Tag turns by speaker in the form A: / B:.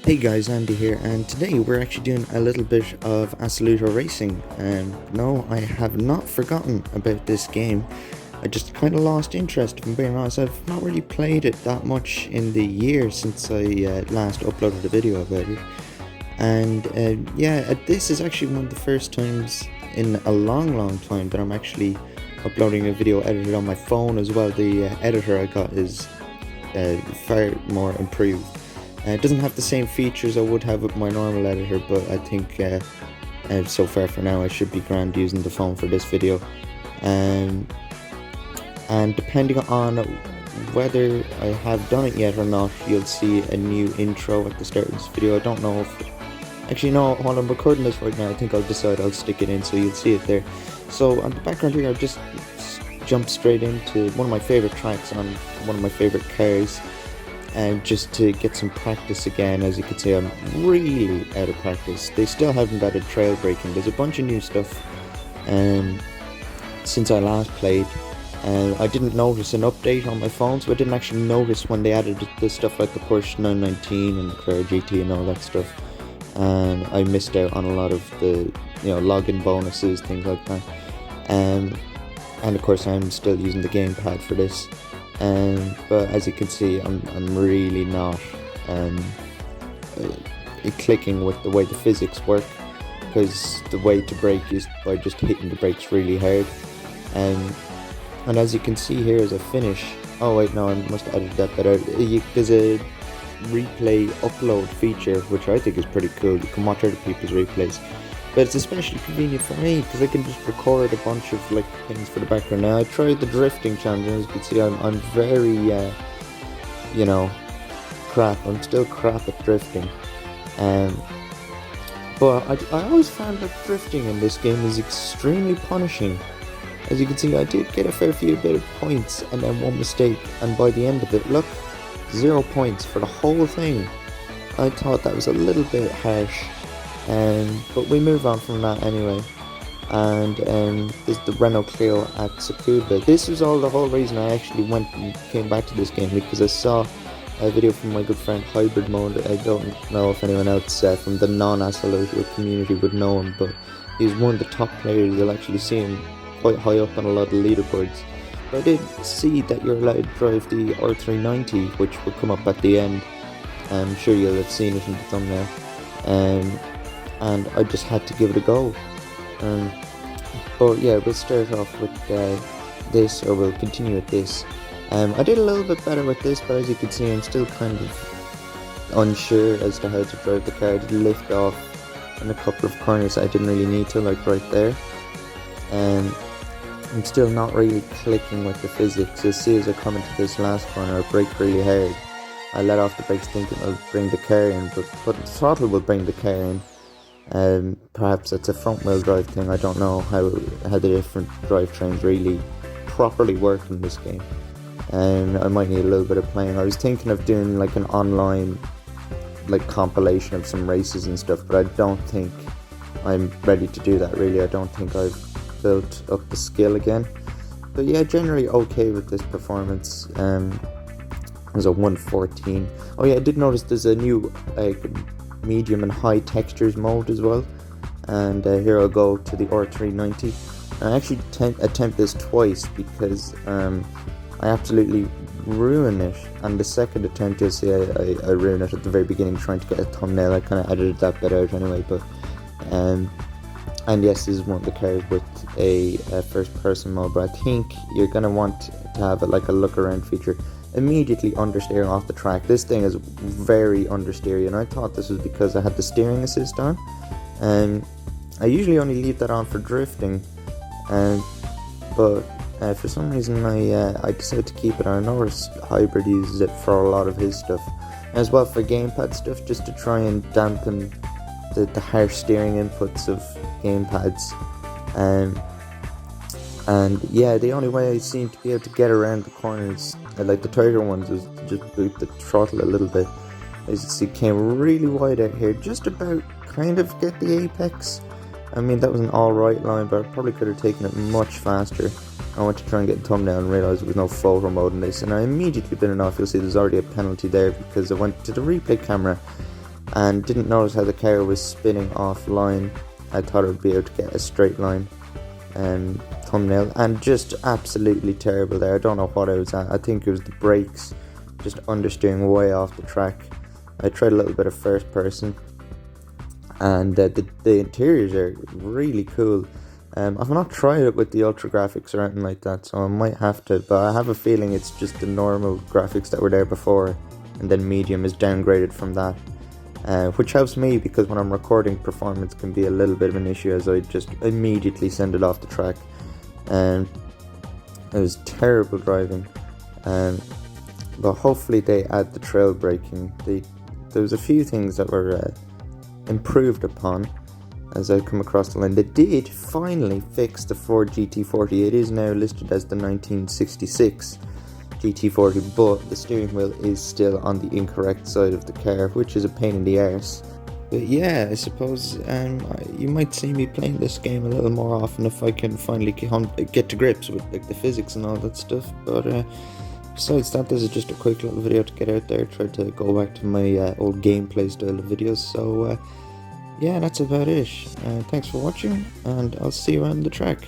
A: Hey guys, Andy here, and today we're actually doing a little bit of Assoluto racing. No, I have not forgotten about this game. I just kind of lost interest, if I'm being honest. I've not really played it that much in the year since I last uploaded a video about it. And this is actually one of the first times in a long time that I'm actually uploading a video edited on my phone as well. The editor I got is far more improved. It doesn't have the same features I would have with my normal editor, but I think so far for now I should be grand using the phone for this video. And depending on whether I have done it yet or not, you'll see a new intro at the start of this video. I don't know if... Actually no, while I'm recording this right now, I think I'll decide I'll stick it in so you'll see it there. So on the background here, I'll just jump straight into one of my favourite tracks on one of my favourite cars. And just to get some practice again. As you can see, I'm really out of practice. They still haven't added trail braking. There's a bunch of new stuff since I last played. I didn't notice an update on my phone, so I didn't actually notice when they added the stuff like the Porsche 919 and the Carrera GT and all that stuff. And I missed out on a lot of the login bonuses, things like that. And of course I'm still using the gamepad for this. But as you can see, I'm really not clicking with the way the physics work, because the way to brake is by just hitting the brakes really hard. And as you can see here as I finish, oh wait, no, I must have edited that bit out. There's a replay upload feature, which I think is pretty cool. You can watch other people's replays. But it's especially convenient for me because I can just record a bunch of things for the background. Now I tried the drifting challenge, and as you can see, I'm very crap. I'm still crap at drifting. But I always found that drifting in this game is extremely punishing. As you can see, I did get a fair few bit of points and then one mistake, and by the end of it, look, 0 points for the whole thing. I thought that was a little bit harsh. But we move on from that anyway. And this is the Renault Clio at Assoluto. This was the whole reason I actually went and came back to this game, because I saw a video from my good friend Hybrid Mode. I don't know if anyone else from the non-Assoluto community would know him, but he's one of the top players. You'll actually see him quite high up on a lot of leaderboards. But I did see that you're allowed to drive the R390, which will come up at the end. I'm sure you'll have seen it in the thumbnail. And I just had to give it a go. But yeah, we'll start off with this, or we'll continue with this. I did a little bit better with this, but as you can see, I'm still kind of unsure as to how to drive the car. I did lift off in a couple of corners I didn't really need to, like right there. I'm still not really clicking with the physics. You'll see as I come into this last corner, I brake really hard. I let off the brakes thinking I'll bring the car in, but the throttle will bring the car in. Perhaps it's a front wheel drive thing. I don't know how the different drivetrains really properly work in this game. I might need a little bit of playing. I was thinking of doing an online compilation of some races and stuff, but I don't think I'm ready to do that really. I don't think I've built up the skill again. But yeah, generally okay with this performance. There's a 114. Oh yeah, I did notice there's a new medium and high textures mode as well. And here I'll go to the R390. I actually attempt this twice because I absolutely ruin it. And the second attempt, you'll see I ruin it at the very beginning trying to get a thumbnail. I kind of edited that bit out anyway. But and yes, this is one of the cars with a first person mode, but I think you're going to want to have a look around feature immediately understeering off the track. This thing is very understeery, and I thought this was because I had the steering assist on. I usually only leave that on for drifting, but for some reason I decided to keep it on. I noticed Hybrid uses it for a lot of his stuff, as well for gamepad stuff, just to try and dampen the harsh steering inputs of gamepads. And yeah, the only way I seem to be able to get around the corners, like the tighter ones, is to just boot the throttle a little bit. As you see, came really wide out here, just about kind of get the apex. I mean, that was an alright line, but I probably could have taken it much faster. I went to try and get a thumbnail and realised there was no photo mode in this, and I immediately bit it off. You'll see there's already a penalty there because I went to the replay camera and didn't notice how the car was spinning offline. I thought I would be able to get a straight line thumbnail, and just absolutely terrible there. I don't know what I was at. I think it was the brakes, just understeering way off the track. I tried a little bit of first person, and the interiors are really cool. I've not tried it with the ultra graphics or anything like that, so I might have to, but I have a feeling it's just the normal graphics that were there before, and then medium is downgraded from that. Which helps me, because when I'm recording, performance can be a little bit of an issue, as I just immediately send it off the track. It was terrible driving, but hopefully they add the trail braking. There was a few things that were improved upon as I come across the line. They did finally fix the Ford GT40. It is now listed as the 1966 GT40, but the steering wheel is still on the incorrect side of the car, which is a pain in the arse. But yeah, I suppose you might see me playing this game a little more often if I can finally get to grips with like the physics and all that stuff. But besides that, this is just a quick little video to get out there, try to go back to my old gameplay style of videos. So yeah, that's about it. Thanks for watching, and I'll see you on the track.